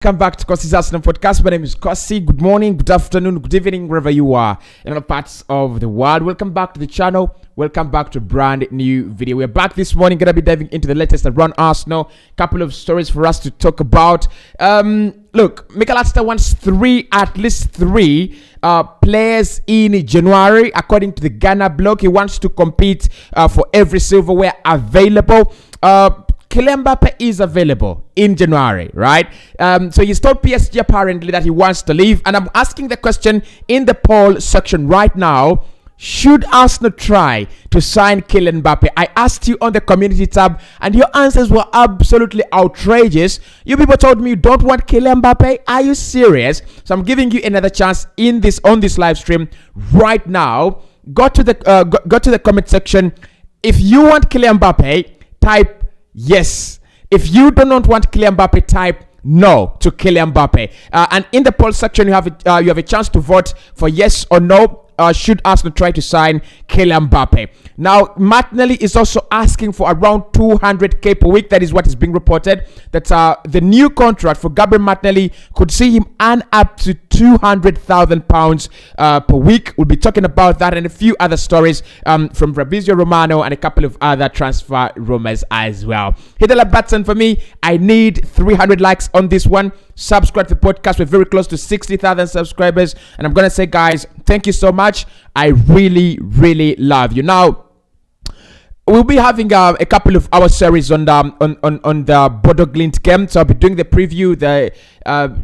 Welcome back to Cossy's Arsenal podcast. My name is Cossy. Good morning, good afternoon, good evening, wherever you are in other parts of the world. Welcome back to the channel. Welcome back to a brand new video. We're back this morning, gonna be diving into the latest around Arsenal. Couple of stories for us to talk about. Look, Mikel Arteta wants at least three players in January, according to the Ghana blog. He wants to compete for every silverware available. Kylian Mbappe is available in January, right? So he's told PSG apparently that he wants to leave. And I'm asking the question in the poll section right now. Should Arsenal try to sign Kylian Mbappe? I asked you on the community tab and your answers were absolutely outrageous. You people told me you don't want Kylian Mbappe. Are you serious? So I'm giving you another chance on this live stream right now. Go to the comment section. If you want Kylian Mbappe, type yes. If you do not want Kylian Mbappe, type no to Kylian Mbappe. And in the poll section, you have a chance to vote for yes or no. Should Arsenal try to sign Kylian Mbappe? Now, Martinelli is also asking for around 200k per week. That is what is being reported. That the new contract for Gabriel Martinelli could see him earn up to £200,000 per week. We'll be talking about that and a few other stories from Fabrizio Romano and a couple of other transfer rumors as well. Hit the like button for me. I need 300 likes on this one. Subscribe to the podcast. We're very close to 60,000 subscribers. And I'm going to say, guys, thank you so much. I really, really love you. Now, we'll be having a couple of our series on the Bodo Glimt game. So I'll be doing the preview, the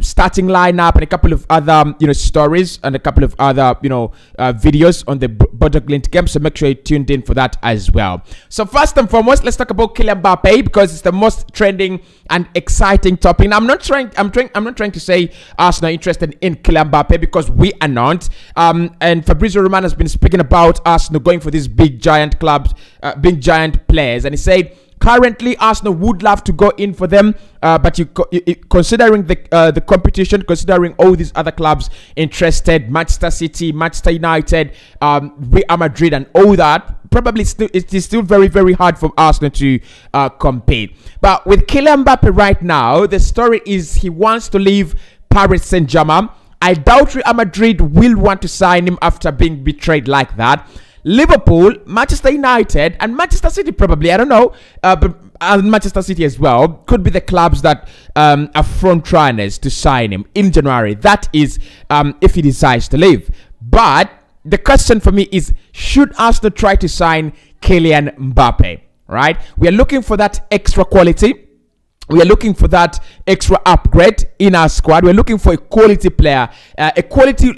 starting lineup, and a couple of other stories and a couple of other videos on the Bodo Glimt game. So make sure you tuned in for that as well. So first and foremost, let's talk about Kylian Mbappe because it's the most trending and exciting topic. Now, I'm not trying to say Arsenal are interested in Kylian Mbappe because we are not. And Fabrizio Romano has been speaking about Arsenal going for these big giant clubs, big giant players, and he said currently Arsenal would love to go in for them, but considering the competition, considering all these other clubs interested, Manchester City, Manchester United, Real Madrid, and all that, probably it is still very, very hard for Arsenal to compete. But with Kylian Mbappe right now, the story is he wants to leave Paris Saint-Germain. I doubt Real Madrid will want to sign him after being betrayed like that. Liverpool, Manchester United, and Manchester City probably, I don't know, but Manchester City as well, could be the clubs that are front runners to sign him in January. That is if he decides to leave. But the question for me is, should Arsenal try to sign Kylian Mbappe, right? We are looking for that extra quality. We are looking for that extra upgrade in our squad. We're looking for a quality player, a quality,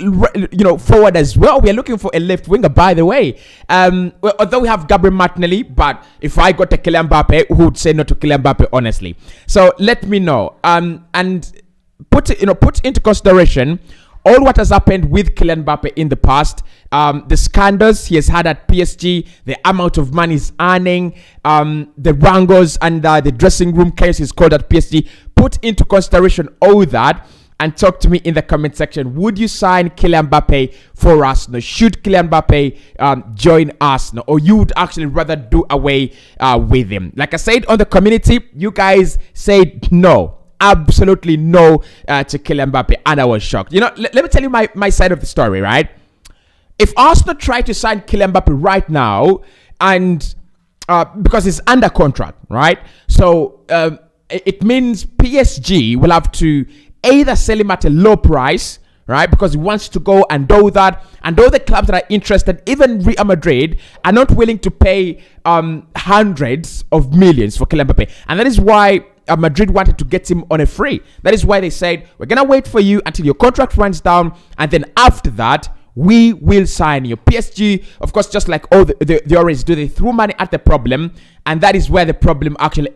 forward as well. We are looking for a left winger, by the way. Although we have Gabriel Martinelli, but if I got a Kylian Mbappe, who would say no to Kylian Mbappe, honestly? So let me know. And put into consideration all what has happened with Kylian Mbappe in the past, the scandals he has had at PSG, the amount of money he's earning, the wrangles and the dressing room chaos he's called at PSG. Put into consideration all that and talk to me in the comment section. Would you sign Kylian Mbappe for Arsenal? Should Kylian Mbappe join Arsenal? Or you would actually rather do away with him? Like I said on the community, you guys said no. Absolutely no to Kylian Mbappe, and I was shocked. Let me tell you my side of the story, right? If Arsenal try to sign Kylian Mbappe right now, and because he's under contract, right? So it means PSG will have to either sell him at a low price, right? Because he wants to go and do that. And all the clubs that are interested, even Real Madrid, are not willing to pay hundreds of millions for Kylian Mbappe. And that is why Madrid wanted to get him on a free. That is why they said, we're going to wait for you until your contract runs down. And then after that, we will sign you. PSG, of course, just like all they always do, they threw money at the problem. And that is where the problem actually,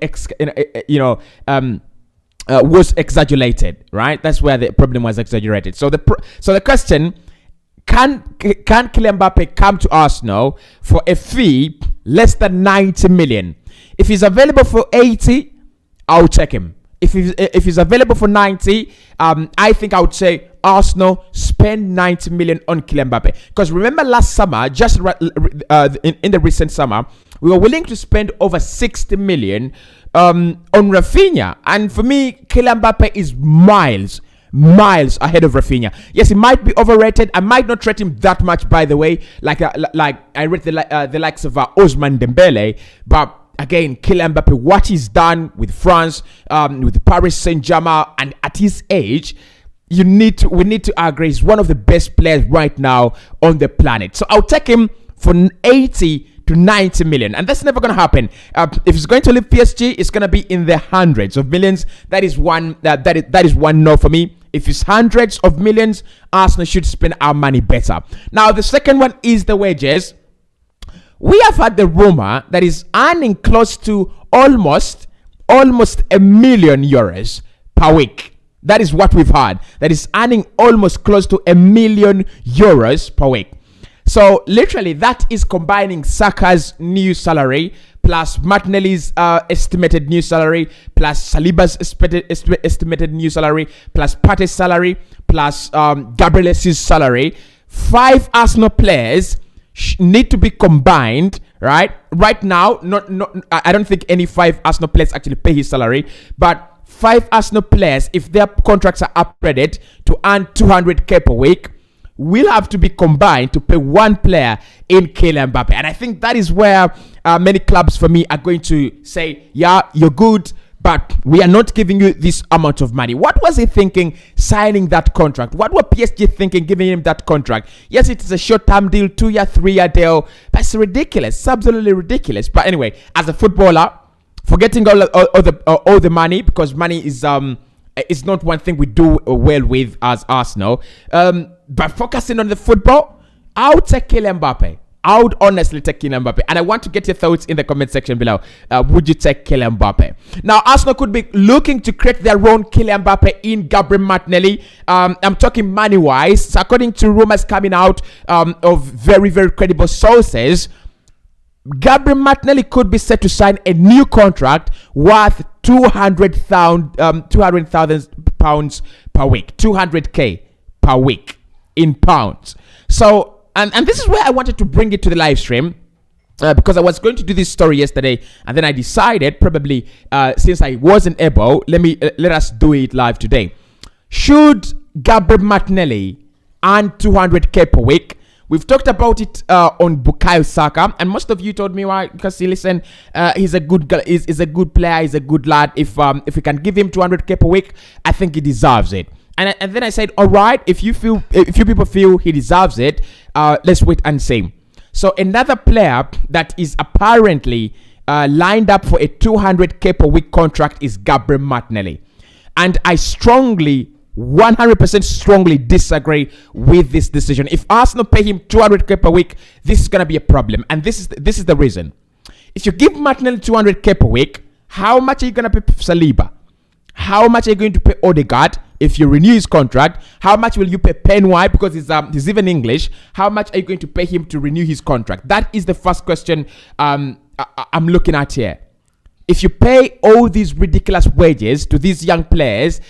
was exaggerated, right? That's where the problem was exaggerated. So the question, can Kylian Mbappe come to Arsenal for a fee less than 90 million? If he's available for 80, I'll check him. if he's available for 90, I think I would say Arsenal spend 90 million on Kylian Mbappe. Because remember last summer, just in the recent summer, we were willing to spend over 60 million on Rafinha. And for me, Kylian Mbappe is miles ahead of Rafinha. Yes, he might be overrated. I might not rate him that much, by the way. Like I rate the likes of Ousmane Dembele, but again, Kylian Mbappe, what he's done with France, with Paris Saint-Germain, and at his age, we need to agree he's one of the best players right now on the planet. So I'll take him for 80 to 90 million, and that's never going to happen. If he's going to leave PSG, it's going to be in the hundreds of millions. That is one no for me. If it's hundreds of millions, Arsenal should spend our money better. Now, the second one is the wages. We have had the rumor that is earning close to almost €1 million per week. That is what we've had. That is earning almost close to €1 million per week. So literally, that is combining Saka's new salary plus Martinelli's estimated new salary plus Saliba's estimated new salary plus Partey's salary plus Gabriel's salary. 5 Arsenal players need to be combined, right now. I don't think any 5 Arsenal players actually pay his salary, but 5 Arsenal players, if their contracts are upgraded to earn 200k per week, will have to be combined to pay one player in Kylian Mbappe. And I think that is where many clubs for me are going to say, yeah, you're good, but we are not giving you this amount of money. What was he thinking signing that contract? What were PSG thinking giving him that contract? Yes, it is a short-term deal, 2-year, 3-year deal, but it's ridiculous. It's absolutely ridiculous. But anyway, as a footballer, forgetting all the money, because money is not one thing we do well with as Arsenal. But focusing on the football, I would take Kylian Mbappe. I would honestly take Kylian Mbappe. And I want to get your thoughts in the comment section below. Would you take Kylian Mbappe? Now, Arsenal could be looking to create their own Kylian Mbappe in Gabriel Martinelli. I'm talking money-wise. So according to rumors coming out of very, very credible sources, Gabriel Martinelli could be set to sign a new contract worth £200,000 per week. 200k per week in pounds. So, and this is where I wanted to bring it to the live stream, because I was going to do this story yesterday, and then I decided probably since I wasn't able, let us do it live today. Should Gabriel Martinelli earn 200k per week? We've talked about it on Bukayo Saka, and most of you told me why. Because listen, he's a good guy, he's a good player, he's a good lad. If we can give him 200k per week, I think he deserves it. And then I said, all right, if you people feel he deserves it, let's wait and see. So another player that is apparently lined up for a 200k per week contract is Gabriel Martinelli, and I 100% strongly disagree with this decision. If Arsenal pay him 200k per week, this is gonna be a problem, and this is the reason. If you give Martinelli 200k per week, how much are you gonna pay Saliba? How much are you going to pay Odegaard if you renew his contract? How much will you pay Penway, because he's even English? How much are you going to pay him to renew his contract? That is the first question I'm looking at here. If you pay all these ridiculous wages to these young players,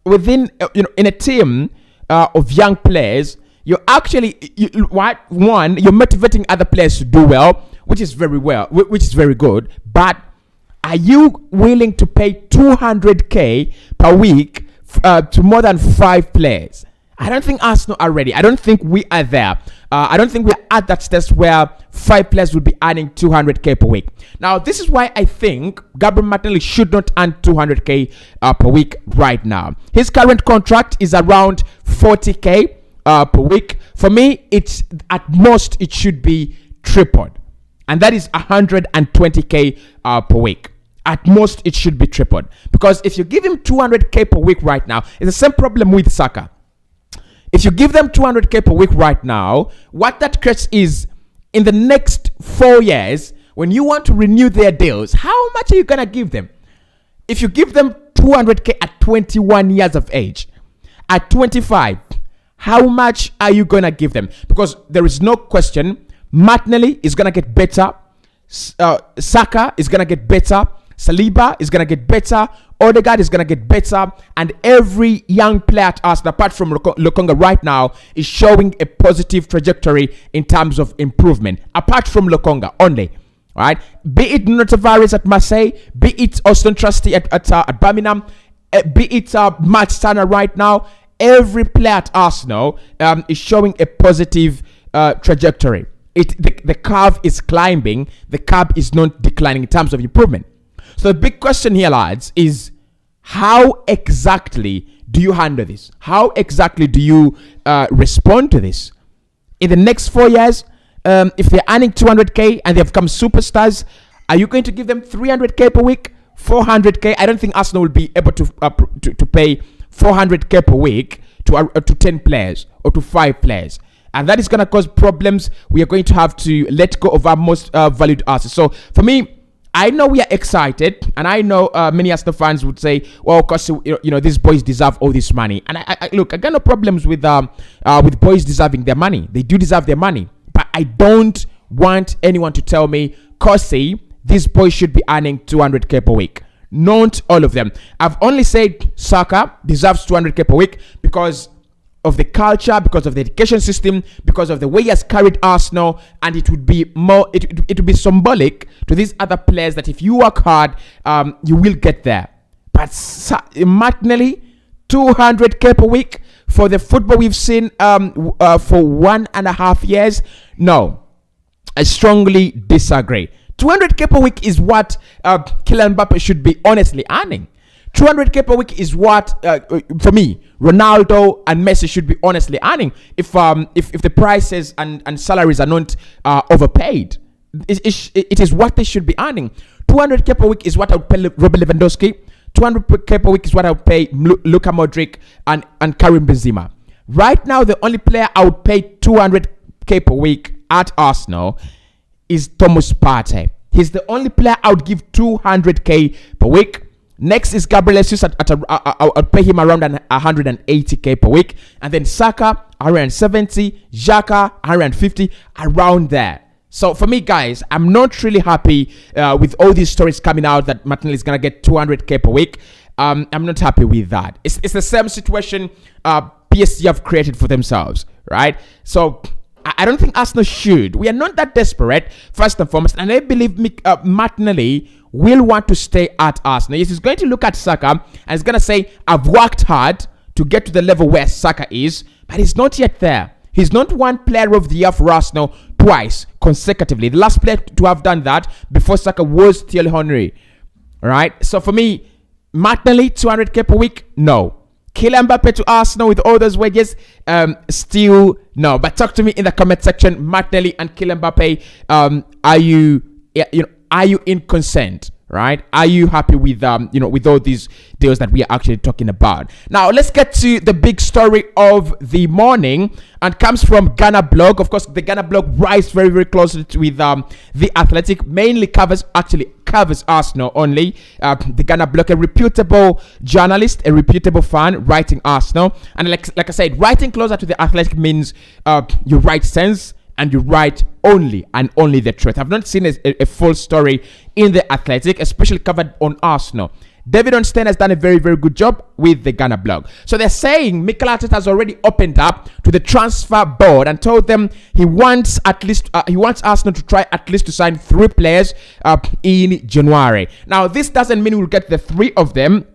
within in a team of young players, you're actually you're motivating other players to do well, which is very good. But are you willing to pay 200k per week to more than 5 players? I don't think Arsenal are ready. I don't think we are there. I don't think we're at that stage where 5 players will be earning 200k per week. Now, this is why I think Gabriel Martinelli should not earn 200k per week right now. His current contract is around 40k per week. For me, it's at most it should be tripled, and that is 120k per week. At most, it should be tripled, because if you give him 200k per week right now, it's the same problem with Saka. If you give them 200k per week right now, what that creates is, in the next 4 years, when you want to renew their deals, how much are you going to give them? If you give them 200k at 21 years of age, at 25, how much are you going to give them? Because there is no question, Martinelli is going to get better, Saka is going to get better, Saliba is going to get better. Odegaard is going to get better. And every young player at Arsenal, apart from Lokonga right now, is showing a positive trajectory in terms of improvement. Apart from Lokonga only. All right? Be it Nuno Tavares at Marseille, be it Austin Trusty at Birmingham, be it Matt Turner right now, every player at Arsenal is showing a positive trajectory. The curve is climbing. The curve is not declining in terms of improvement. So the big question here, lads, is how exactly do you handle this? How exactly do you respond to this? In the next 4 years, if they're earning 200k and they've become superstars, are you going to give them 300k per week, 400k? I don't think Arsenal will be able to pay 400k per week to 10 players or to 5 players. And that is going to cause problems. We are going to have to let go of our most valued assets. So for me, I know we are excited, and I know many Arsenal fans would say, "Well, because these boys deserve all this money." And I look, I got no problems with boys deserving their money. They do deserve their money, but I don't want anyone to tell me, "Cossy, these boys should be earning 200k per week." Not all of them. I've only said Saka deserves 200k per week because of the culture, because of the education system, because of the way he has carried Arsenal, and it would be it would be symbolic to these other players that if you work hard, you will get there. But Martinelli, 200k per week for the football we've seen for 1.5 years, no, I strongly disagree. 200k per week is what Kylian Mbappe should be honestly earning. 200k per week is what, for me, Ronaldo and Messi should be honestly earning if the prices and salaries are not overpaid. It is what they should be earning. 200k per week is what I would pay Robert Lewandowski. 200k per week is what I would pay Luka Modric and Karim Benzema. Right now, the only player I would pay 200k per week at Arsenal is Thomas Partey. He's the only player I would give 200k per week. Next is Gabriel Jesus. I'll pay him around 180k per week. And then Saka, 170. Xhaka, 150. Around there. So for me, guys, I'm not really happy with all these stories coming out that Martinelli is going to get 200k per week. I'm not happy with that. It's the same situation PSG have created for themselves, right? So I don't think Arsenal should. We are not that desperate, first and foremost. And I believe Martinelli will want to stay at Arsenal. Yes, he's going to look at Saka and he's going to say, I've worked hard to get to the level where Saka is, but he's not yet there. He's not one player of the year for Arsenal twice consecutively. The last player to have done that before Saka was Thierry Henry. All right? So for me, Martinelli, 200k per week? No. Kylian Mbappe to Arsenal with all those wages? Still no. But talk to me in the comment section. Martinelli and Kylian Mbappe, are you in consent, right? Are you happy with with all these deals that we are actually talking about? Now let's get to the big story of the morning, and comes from Ghana blog. Of course, the Ghana blog writes very, very closely with the Athletic. Mainly covers Arsenal only. The Ghana blog, a reputable journalist, a reputable fan writing Arsenal, and like I said, writing closer to the Athletic means you write sense. And you write only and only the truth. I've not seen a full story in the Athletic, especially covered on Arsenal. David Ornstein has done a very, very good job with the Ghana blog. So they're saying Mikel Arteta has already opened up to the transfer board and told them he wants Arsenal to try at least to sign 3 players in January. Now this doesn't mean we'll get the 3 of them.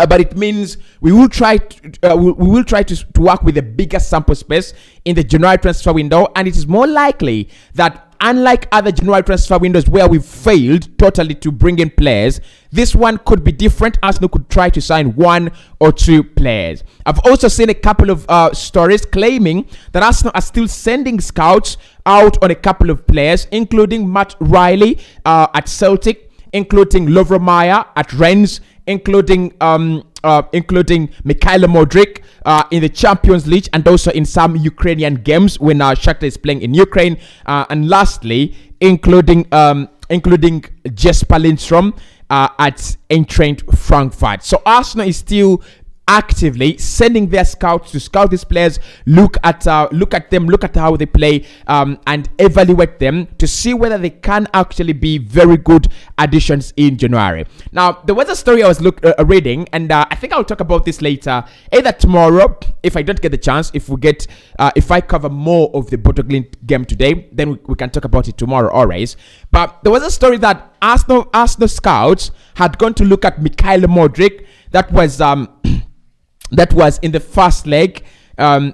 But it means we will try to work with a bigger sample space in the January transfer window, and it is more likely that, unlike other January transfer windows where we've failed totally to bring in players, this one could be different. Arsenal could try to sign 1 or 2 players. I've also seen a couple of stories claiming that Arsenal are still sending scouts out on a couple of players, including Matt Riley at Celtic, including Lovro Mayer at Rennes, including Mikhailo Modric in the Champions League, and also in some Ukrainian games when Shakhtar is playing in Ukraine, and lastly including Jesper Lindstrom at Eintracht Frankfurt. So Arsenal is still actively sending their scouts to scout these players, look at them, look at how they play, and evaluate them to see whether they can actually be very good additions in January. Now, there was a story I was reading, and I think I'll talk about this later, either tomorrow if I don't get the chance. If I cover more of the Botoglint game today, then we can talk about it tomorrow, always. But there was a story that Arsenal scouts had gone to look at Mikhail Modric. That was in the first leg of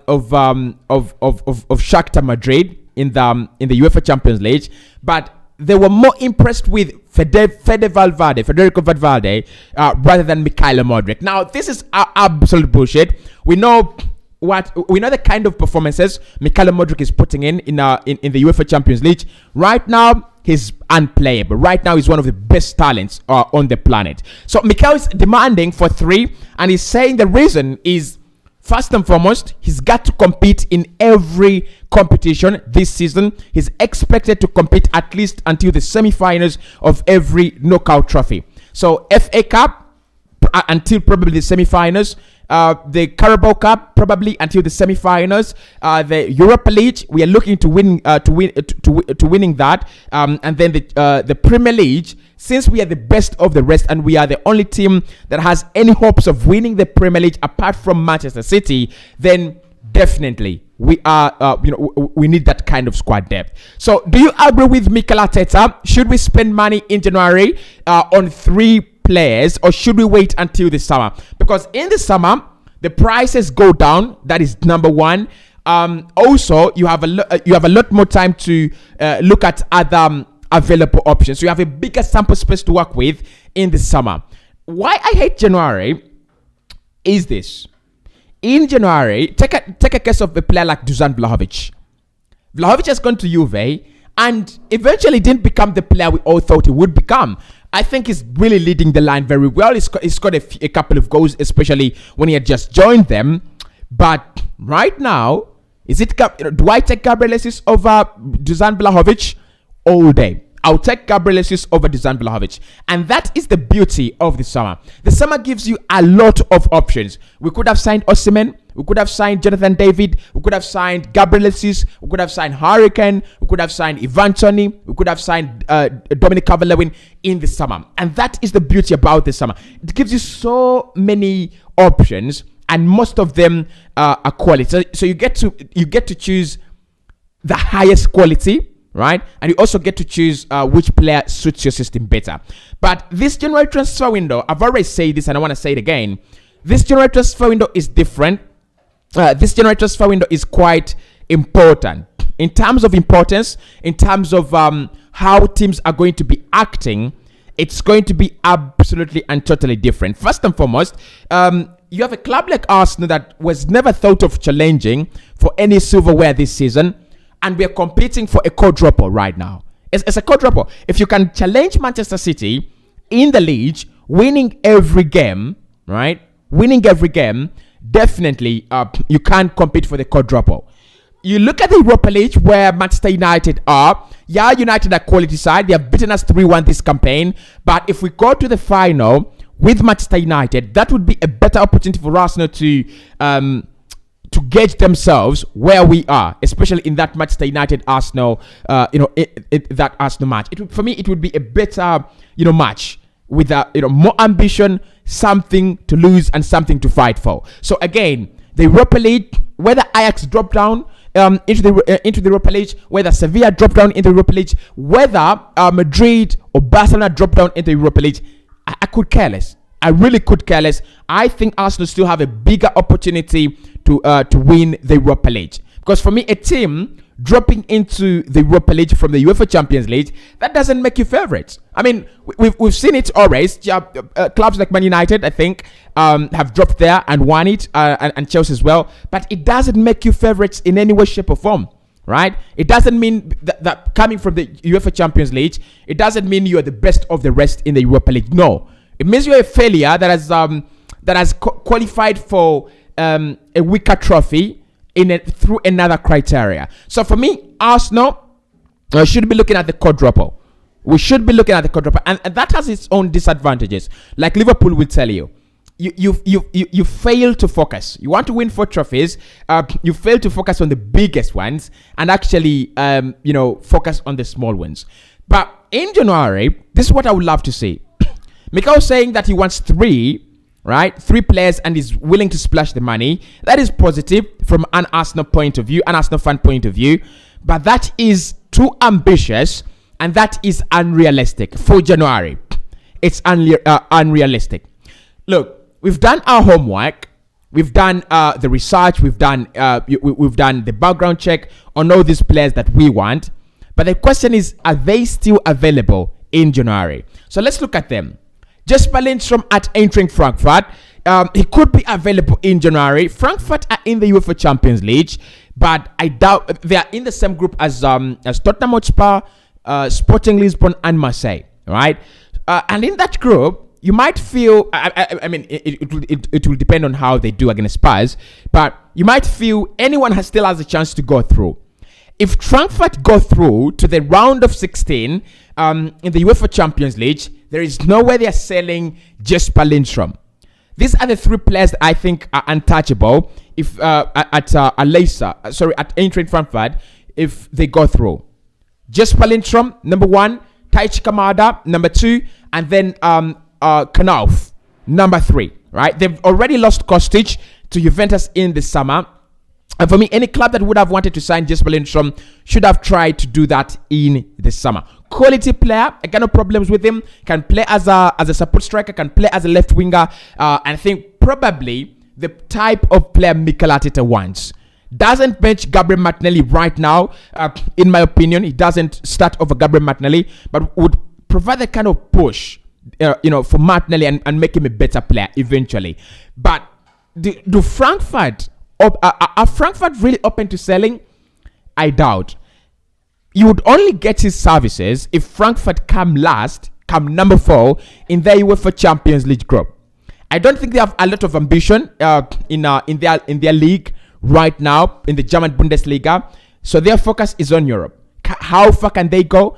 Shakhtar Madrid in the UEFA Champions League, but they were more impressed with Federico Valverde rather than Mikhail Modric. Now, this is absolute bullshit. We know the kind of performances Mikhail Modric is putting in the UEFA Champions League. Right now, he's unplayable. Right now, he's one of the best talents on the planet. So Mikhail is demanding for 3, and he's saying the reason is, first and foremost, he's got to compete in every competition this season. He's expected to compete at least until the semi-finals of every knockout trophy. So FA Cup until probably the semi-finals. The Carabao Cup probably until the semi-finals. The Europa League, we are looking to winning that, and then the Premier League. Since we are the best of the rest and we are the only team that has any hopes of winning the Premier League apart from Manchester City, then definitely we need that kind of squad depth. So, do you agree with Mikel Arteta? Should we spend money in January on 3 players, or should we wait until the summer? Because in the summer the prices go down. That is number one. Also, you have a lot more time to look at other available options. So you have a bigger sample space to work with in the summer. Why I hate January is this: in January, take a case of a player like Dusan Vlahovic. Vlahovic has gone to Juve and eventually didn't become the player we all thought he would become. I think he's really leading the line very well. He's got a couple of goals, especially when he had just joined them. But right now, do I take Gabriel Jesus over Dusan Vlahovic? All day. I'll take Gabriel Jesus over Dusan Vlahovic. And that is the beauty of the summer. The summer gives you a lot of options. We could have signed Osimhen. We could have signed Jonathan David. We could have signed Gabriel Jesus. We could have signed Hurricane. We could have signed Ivan Toney. We could have signed Dominic Calvert-Lewin in the summer. And that is the beauty about the summer. It gives you so many options, and most of them are quality. So you get to choose the highest quality, right? And you also get to choose which player suits your system better. But this January transfer window, I've already said this and I want to say it again. This January transfer window is different. This January transfer window is quite important. In terms of importance, in terms of how teams are going to be acting, it's going to be absolutely and totally different. First and foremost, you have a club like Arsenal that was never thought of challenging for any silverware this season, and we are competing for a quadruple right now. It's a quadruple. If you can challenge Manchester City in the league, winning every game, right? Winning every game, definitely you can compete for the quadruple. You look at the Europa League where Manchester United are. Yeah, United are quality side. They have beaten us 3-1 this campaign. But if we go to the final with Manchester United, that would be a better opportunity for Arsenal to gauge themselves where we are, especially in that Manchester United Arsenal, that Arsenal match. For me, it would be a better, match with more ambition, something to lose and something to fight for. So again, the Europa League, whether Ajax drop down into the Europa League, whether Sevilla drop down into the Europa League, whether Madrid or Barcelona drop down into the Europa League, I could care less. I really could care less. I think Arsenal still have a bigger opportunity to win the Europa League. Because for me, a team dropping into the Europa League from the UEFA Champions League, that doesn't make you favorites. I mean, we've seen it always. Clubs like Man United, I think, have dropped there and won it, and Chelsea as well. But it doesn't make you favorites in any way, shape, or form. Right? It doesn't mean that coming from the UEFA Champions League, it doesn't mean you're the best of the rest in the Europa League. No. It means you're a failure that has qualified for a weaker trophy through another criteria. So for me, Arsenal should be looking at the quadruple. We should be looking at the quadruple, and that has its own disadvantages. Like Liverpool will tell you, you fail to focus. You want to win 4 trophies. You fail to focus on the biggest ones and actually, focus on the small ones. But in January, this is what I would love to see. Mikel saying that he wants 3, right? 3 players and is willing to splash the money. That is positive from an Arsenal point of view, an Arsenal fan point of view. But that is too ambitious and that is unrealistic for January. It's unrealistic. Look, we've done our homework. We've done the research. We've done the background check on all these players that we want. But the question is, are they still available in January? So let's look at them. Jesper Lindstrom at Eintracht Frankfurt. He could be available in January. Frankfurt are in the UEFA Champions League, but I doubt they are in the same group as Tottenham Hotspur, Sporting Lisbon, and Marseille. Right? And in that group, you might feel, it will depend on how they do against Spurs, but you might feel anyone still has a chance to go through. If Frankfurt go through to the round of 16 in the UEFA Champions League, there is no way they are selling Jesper Lindstrom. These are the 3 players that I think are untouchable if at Eintracht Frankfurt, if they go through. Jesper Lindstrom, number 1, Taichi Kamada, number 2, and then Knauf, number 3. Right? They've already lost Kostic to Juventus in the summer. And for me, any club that would have wanted to sign Jesper Lindstrom should have tried to do that in the summer. Quality player, I got no problems with him. Can play as a support striker, can play as a left winger. And I think probably the type of player Mikel Arteta wants. Doesn't bench Gabriel Martinelli right now. In my opinion, he doesn't start over Gabriel Martinelli, but would provide the kind of push, for Martinelli and make him a better player eventually. But do Frankfurt... Are Frankfurt really open to selling? I doubt. You would only get his services if Frankfurt come number 4 in their UEFA Champions League group. I don't think they have a lot of ambition in their league right now in the German Bundesliga. So their focus is on Europe. How far can they go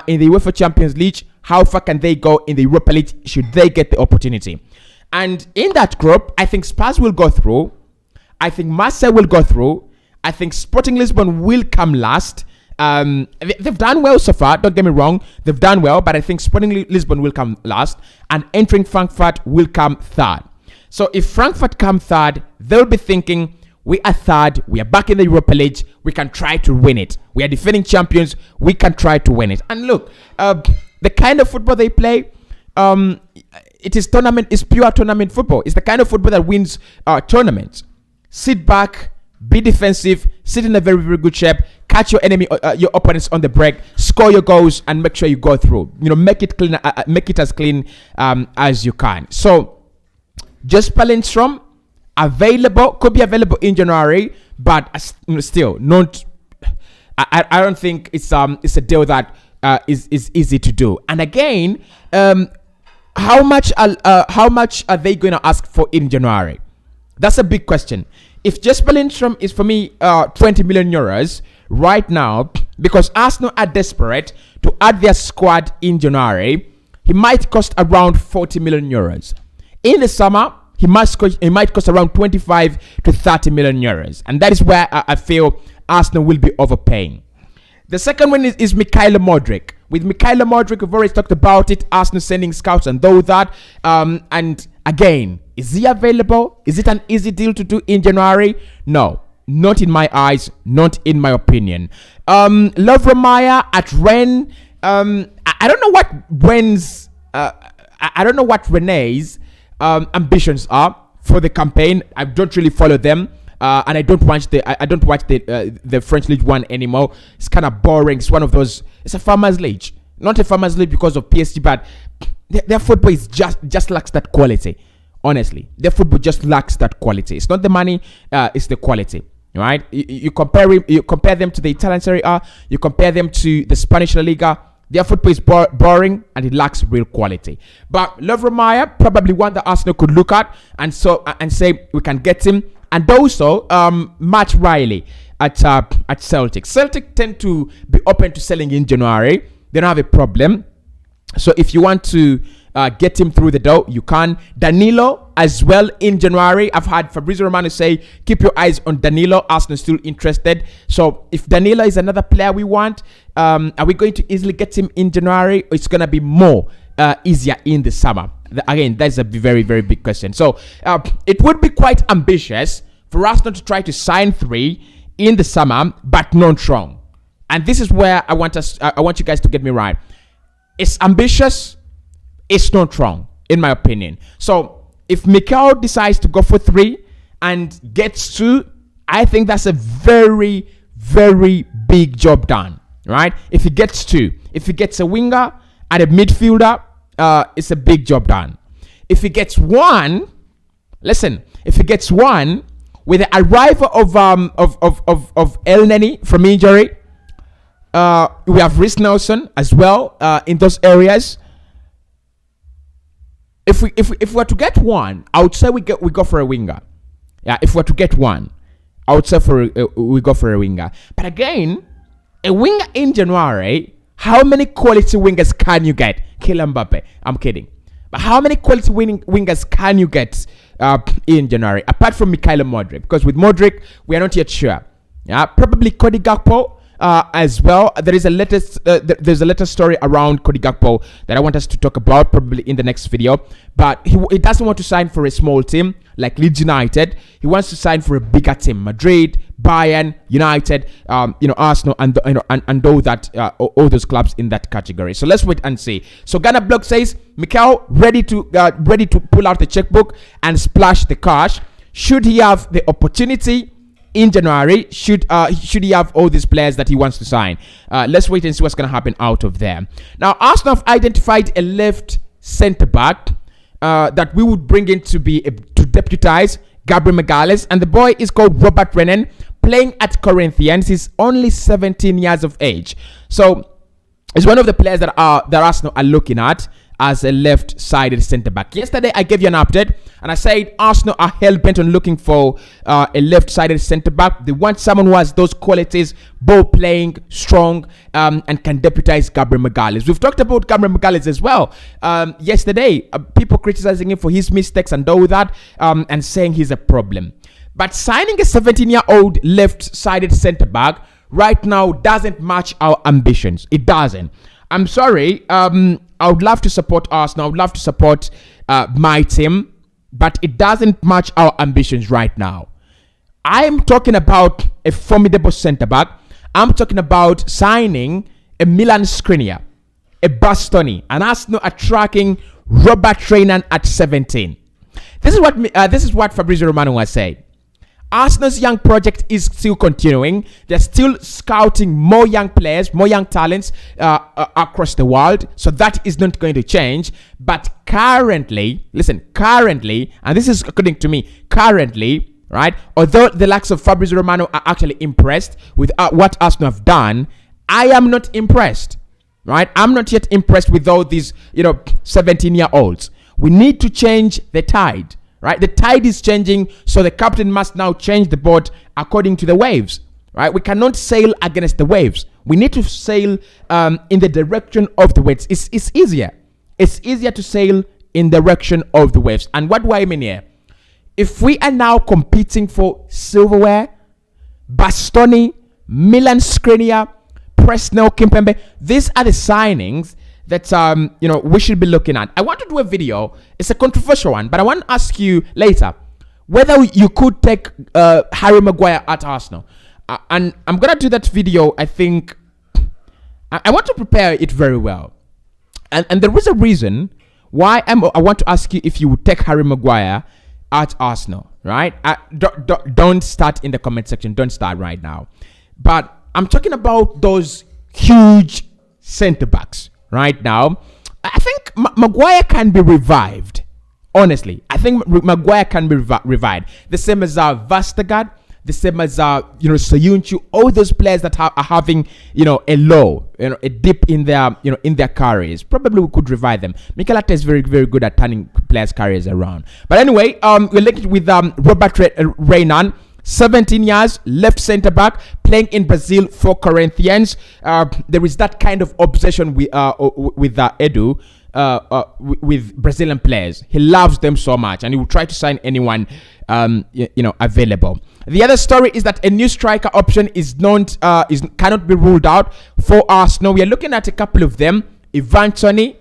in the UEFA Champions League? How far can they go in the Europa League should they get the opportunity? And in that group, I think Spurs will go through. I think Marseille will go through. I think Sporting Lisbon will come last. They've done well so far. Don't get me wrong. They've done well. But I think Sporting Lisbon will come last. And Eintracht Frankfurt will come 3rd. So if Frankfurt come 3rd, they'll be thinking, we are 3rd. We are back in the Europa League. We can try to win it. We are defending champions. We can try to win it. And look, the kind of football they play, it is tournament. It's pure tournament football. It's the kind of football that wins tournaments. Sit back, be defensive, sit in a very, very good shape, catch your opponents on the break, score your goals, and make sure you go through. Make it clean, make it as clean as you can. So, Jesper Lindstrom could be available in January, but still not. I don't think it's a deal that is easy to do. And again, how much are they going to ask for in January? That's a big question. If Jesper Lindstrom is, for me, 20 million euros right now, because Arsenal are desperate to add their squad in January, he might cost around 40 million euros. In the summer, he might cost around 25 to 30 million euros. And that is where I feel Arsenal will be overpaying. The second one is Mykhailo Mudryk. With Mykhailo Mudryk, we've already talked about it. Arsenal sending scouts and all that. And again, is he available? Is it an easy deal to do in January? No, not in my eyes, not in my opinion. Lovro Maguire at Rennes. I don't know what Rennes. I don't know what Rene's ambitions are for the campaign. I don't really follow them. And I don't watch the French League One anymore. It's kind of boring. It's one of those. It's a farmers' league, not a farmers' league because of PSG, but their football is just lacks that quality. Honestly, their football just lacks that quality. It's not the money, it's the quality. Right? You compare them to the Italian Serie A. You compare them to the Spanish La Liga. Their football is boring and it lacks real quality. But Lovro Maguire, probably one that Arsenal could look at and say we can get him. And also Matt Riley at Celtic. Celtic tend to be open to selling in January. They don't have a problem. So if you want to get him through the door, you can. Danilo as well in January. I've had Fabrizio Romano say, keep your eyes on Danilo. Arsenal still interested. So if Danilo is another player we want, are we going to easily get him in January? Or it's going to be more easier in the summer? Again, that's a very, very big question. So it would be quite ambitious for Arsenal to try to sign 3 in the summer, but not wrong. And this is where I want you guys to get me right. It's ambitious. It's not wrong, in my opinion. So if Mikel decides to go for 3 and gets 2, I think that's a very, very big job done, right? If he gets 2, if he gets a winger and a midfielder, it's a big job done. If he gets 1, listen, if he gets 1 with the arrival of El Neni from injury, we have Reece Nelson as well in those areas. If we were to get 1, I would say we go for a winger. Yeah, if we were to get 1, I would say we go for a winger. But again, a winger in January, how many quality wingers can you get? Kylian Mbappe. I'm kidding. But how many quality wingers can you get in January? Apart from Mikhail Modric. Because with Modric, we are not yet sure. Yeah, probably Cody Gakpo. As well, there's a latest story around Cody Gakpo that I want us to talk about probably in the next video. But he doesn't want to sign for a small team like Leeds United. He wants to sign for a bigger team: Madrid, Bayern, United, Arsenal, and all that, all those clubs in that category. So let's wait and see. So Ghana Blog says Mikel ready to pull out the checkbook and splash the cash. Should he have the opportunity in January, should he have all these players that he wants to sign? Let's wait and see what's going to happen out of there. Now, Arsenal have identified a left centre-back that we would bring in to deputize Gabriel Martinelli, and the boy is called Robert Brennan, playing at Corinthians. He's only 17 years of age. So, he's one of the players that Arsenal are looking at as a left-sided centre-back. Yesterday, I gave you an update, and I said Arsenal are hell-bent on looking for a left-sided centre-back. They want someone who has those qualities, ball-playing, strong, and can deputize Gabriel Martinelli. We've talked about Gabriel Martinelli as well yesterday. People criticizing him for his mistakes and all that, and saying he's a problem. But signing a 17-year-old left-sided centre-back right now doesn't match our ambitions. It doesn't. I'm sorry. I would love to support Arsenal. I would love to support my team, but it doesn't match our ambitions right now. I'm talking about a formidable centre-back. I'm talking about signing a Milan Skriniar, a Bastoni, and Arsenal are tracking Robert Renan at 17. This is what Fabrizio Romano has said. Arsenal's young project is still continuing. They're still scouting more young players, more young talents across the world. So that is not going to change. But currently, and this is according to me, currently, right, although the likes of Fabrizio Romano are actually impressed with what Arsenal have done, I am not impressed, right? I'm not yet impressed with all these, 17-year-olds. We need to change the tide. Right, the tide is changing, so the captain must now change the boat according to the waves. Right, we cannot sail against the waves. We need to sail in the direction of the waves. It's easier. It's easier to sail in the direction of the waves. And what do I mean here? If we are now competing for silverware, Bastoni, Milan Skriniar, Presnel Kimpembe, these are the signings that we should be looking at. I want to do a video. It's a controversial one, but I want to ask you later whether you could take Harry Maguire at Arsenal. And I'm gonna do that video. I think I want to prepare it very well, and there is a reason why I want to ask you if you would take Harry Maguire at Arsenal. Right? Don't start in the comment section. Don't start right now. But I'm talking about those huge centre backs. Right now, I think Maguire can be revived. Honestly, I think Maguire can be revived. The same as Vestergaard, the same as Soyuncu. All those players that are having a low, a dip in their careers. Probably we could revive them. Mikel Arteta is very, very good at turning players' careers around. But anyway, we're looking with Robert Renan, 17 years, left centre back, playing in Brazil for Corinthians. There is that kind of obsession with Edu. With Brazilian players, he loves them so much, and he will try to sign anyone, available. The other story is that a new striker option cannot be ruled out for Arsenal. We are looking at a couple of them. Ivan Toney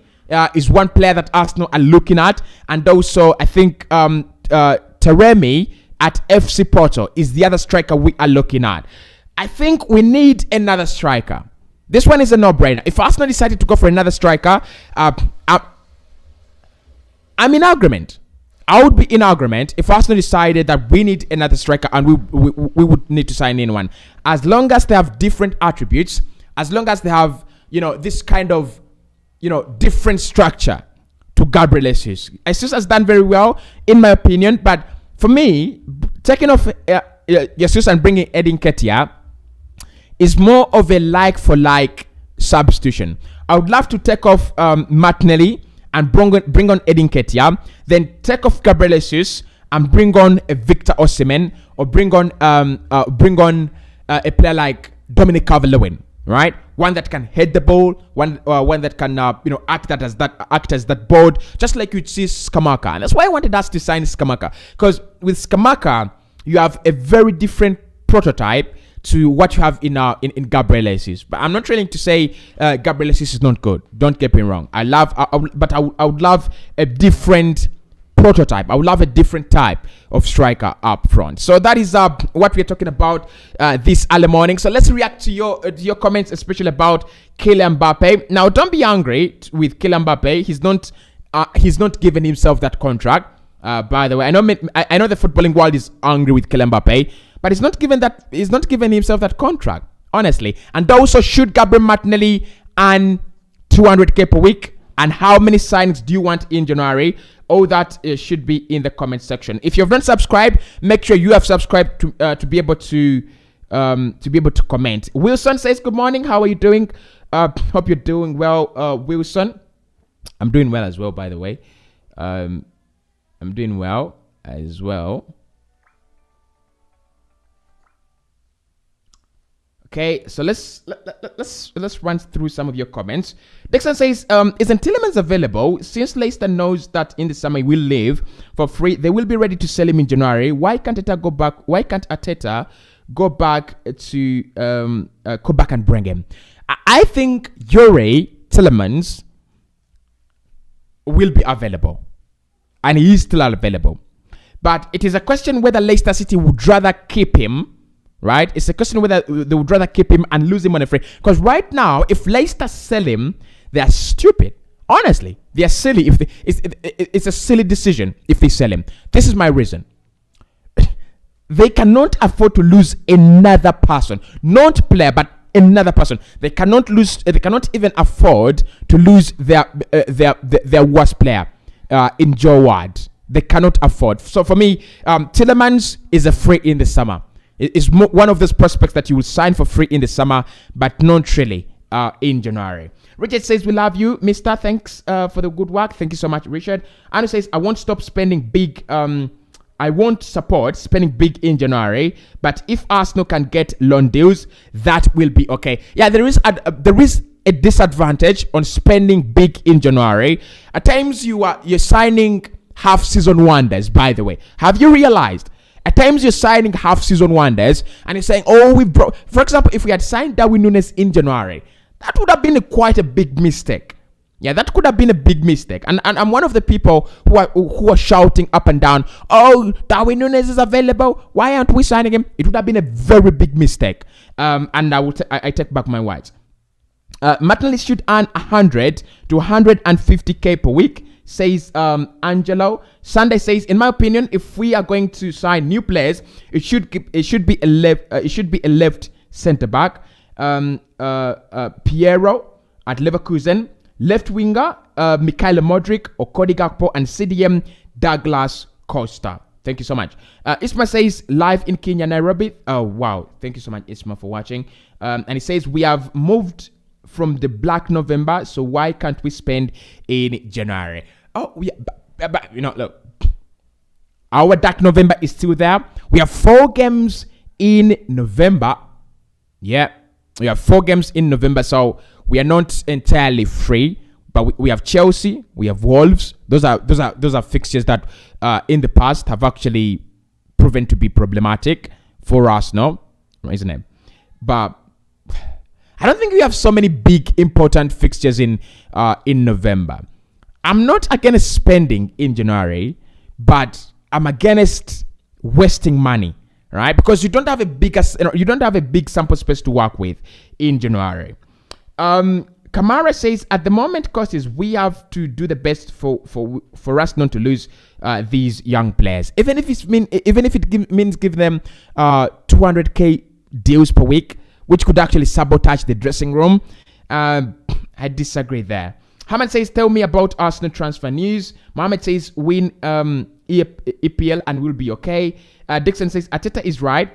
is one player that Arsenal are looking at, and also I think Taremi at FC Porto is the other striker we are looking at. I think we need another striker. This one is a no-brainer. If Arsenal decided to go for another striker, I'm in agreement. I would be in agreement if Arsenal decided that we need another striker and we would need to sign in one. As long as they have different attributes, as long as they have, this kind of, different structure to Gabriel Jesus. Jesus has done very well, in my opinion, but for me, taking off Jesus and bringing Edin Ketia is more of a like-for-like substitution. I would love to take off Martinelli and bring on Edin Ketia, then take off Gabriel Jesus and bring on a Victor Osimhen, or bring on a player like Dominic Calvert-Lewin, right? One that can head the ball, one that can act as that board, just like you'd see Skamaka. And that's why I wanted us to sign Skamaka, because with Skamaka you have a very different prototype to what you have in Gabriel Jesus. But I'm not trying to say Gabriel Jesus is not good. Don't get me wrong. I would love a different prototype. I would love a different type of striker up front. So that is what we're talking about this early morning. So let's react to your comments, especially about Kylian Mbappe. Now, don't be angry with Kylian Mbappe. He's not given himself that contract. By the way, I know the footballing world is angry with Kylian Mbappe, but he's not given himself that contract, honestly. And also, should Gabriel Martinelli earn 200k per week? And how many signings do you want in January? All that should be in the comment section. If you have not subscribed, make sure you have subscribed to be able to comment. Wilson says, "Good morning. How are you doing? Hope you're doing well, Wilson." I'm doing well as well, by the way. I'm doing well as well. Okay, so let's run through some of your comments. Dixon says, isn't Tielemans available? Since Leicester knows that in the summer he will leave for free, they will be ready to sell him in January. Why can't Arteta go back and bring him? I think Yuri Tielemans will be available, and he is still available. But it is a question whether Leicester City would rather keep him. Right? It's a question whether they would rather keep him and lose him on a free. Because right now, if Leicester sell him, they are stupid. Honestly, they are silly. It's a silly decision if they sell him. This is my reason. They cannot afford to lose another person, not player, but another person. They cannot lose. They cannot even afford to lose their worst player in Joe Ward. They cannot afford. So for me, Tielemans is a free in the summer. It's one of those prospects that you will sign for free in the summer, but not really in January. Richard says, we love you, mister. Thanks for the good work. Thank you so much, Richard. Anu says, I won't stop spending big. I won't support spending big in January, but if Arsenal can get loan deals, that will be okay. Yeah, there is a disadvantage on spending big in January. At times you're signing half-season wonders, by the way. Have you realized? At times you're signing half-season wonders and you're saying, for example, if we had signed Darwin Núñez in January, that would have been quite a big mistake. Yeah, that could have been a big mistake. And I'm one of the people who are shouting up and down, oh, Darwin Núñez is available. Why aren't we signing him? It would have been a very big mistake. And I take back my words. Martinelli should earn 100 to 150k per week, says Angelo. Sunday says, in my opinion, if we are going to sign new players, it should be a left centre back. Piero at Leverkusen, left winger Mikhail Modric or Cody Gakpo, and CDM Douglas Costa. Thank you so much. Isma says, live in Kenya, Nairobi. Oh wow, thank you so much, Isma, for watching. And he says, we have moved from the Black November, so why can't we spend in January? Oh yeah, but look, Our dark November is still there. We have 4 games in November. Yeah, we have 4 games in November, so we are not entirely free. But we have Chelsea, we have Wolves. Those are fixtures that in the past have actually proven to be problematic for us, no, isn't it? But I don't think we have so many big important fixtures in November. I'm not against spending in January, but I'm against wasting money, right? Because you don't have a big sample space to work with in January. Kamara says, at the moment, Cossy, we have to do the best for us not to lose these young players. Even if it means giving them 200k deals per week, which could actually sabotage the dressing room. I disagree there. Hamad says, tell me about Arsenal transfer news. Mohamed says, win EPL and we'll be okay. Dixon says, Arteta is right.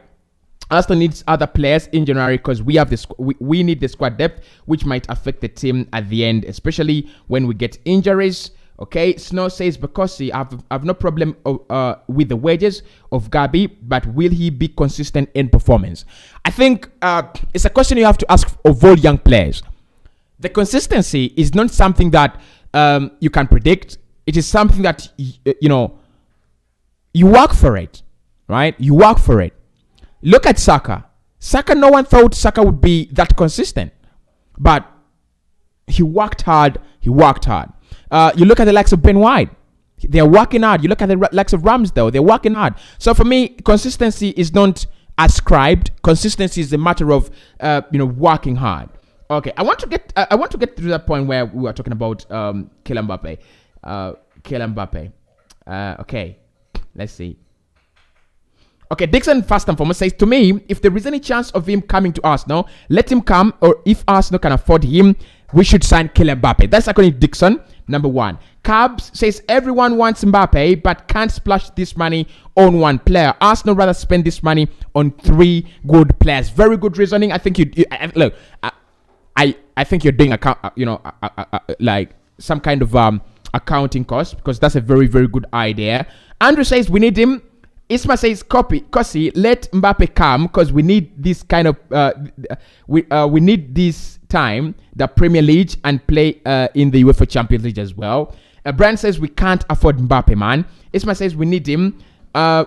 Arsenal needs other players in January because we need the squad depth, which might affect the team at the end, especially when we get injuries. Okay, Snow says, because I've no problem with the wages of Gabi, but will he be consistent in performance? I think it's a question you have to ask of all young players. The consistency is not something that you can predict. It is something that, you work for it, right? You work for it. Look at Saka. Saka, no one thought Saka would be that consistent. But he worked hard. You look at the likes of Ben White. They're working hard. You look at the likes of Ramsdale. They're working hard. So for me, consistency is not ascribed. Consistency is a matter of, working hard. Okay, I want to get to that point where we were talking about Kylian Mbappe. Okay, let's see. Okay, Dixon, first and foremost, says, to me, if there is any chance of him coming to Arsenal, let him come, or if Arsenal can afford him, we should sign Kylian Mbappe. That's according to Dixon, number 1. Cabs says, everyone wants Mbappe, but can't splash this money on one player. Arsenal rather spend this money on 3 good players. Very good reasoning. I think look, I think you're doing like some kind of accounting cost, because that's a very, very good idea. Andrew says, we need him. Isma says, Cossy, let Mbappe come because we need this kind of we need this time the Premier League and play in the UEFA Champions League as well. Brian says we can't afford Mbappe, man. Isma says we need him.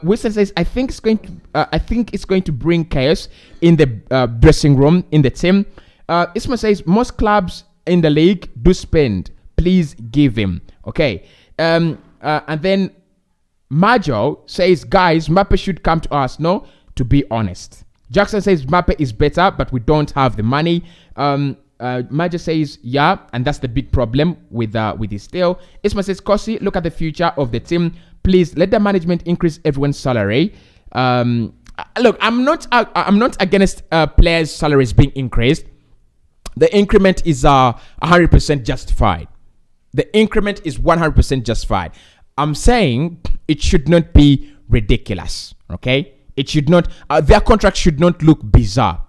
Wilson says I think it's going to bring chaos in the dressing room in the team. Isma says most clubs in the league do spend. Please give him. Okay. And then Majo says, guys, Mbappe should come to us, no? To be honest. Jackson says, Mbappe is better, but we don't have the money. Majo says, yeah, and that's the big problem with this deal. Isma says, Cossy, look at the future of the team. Please let the management increase everyone's salary. Look, I'm not against players' salaries being increased. The increment is 100% justified. The increment is 100% justified. I'm saying it should not be ridiculous, okay? It should not, their contract should not look bizarre.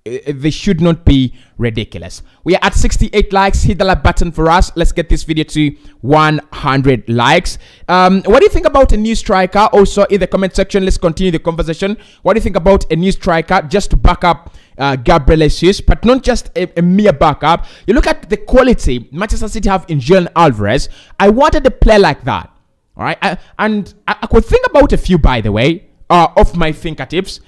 They should not be ridiculous. We are at 68 likes. Hit the like button for us. Let's get this video to 100 likes. What do you think about a new striker? Also in the comment section, let's continue the conversation. What do you think about a new striker just to back up Gabriel Jesus, but not just a mere backup? You look at the quality Manchester City have in Julian Alvarez. I wanted a player like that. All right, I could think about a few, by the way, off my fingertips.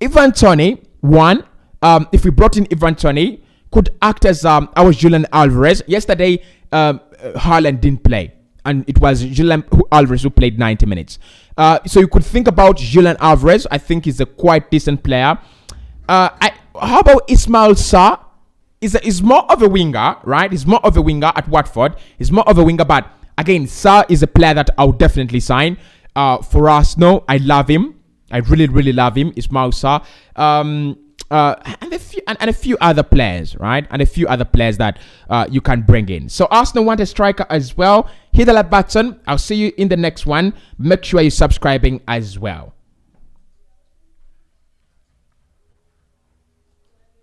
Ivan Toney, one. If we brought in Ivan Toney, could act as our Julian Alvarez. Yesterday, Haaland didn't play, and it was Julian Alvarez who played 90 minutes. So you could think about Julian Alvarez. I think he's a quite decent player. How about Ismail Sarr? Is more of a winger, right? He's more of a winger at Watford. He's more of a winger, but again, Sarr is a player that I would definitely sign. For Arsenal, I love him. I really, really love him. Ismail Sarr. And a few other players, right? And a few other players that you can bring in. So Arsenal want a striker as well. Hit the like button. I'll see you in the next one. Make sure you're subscribing as well.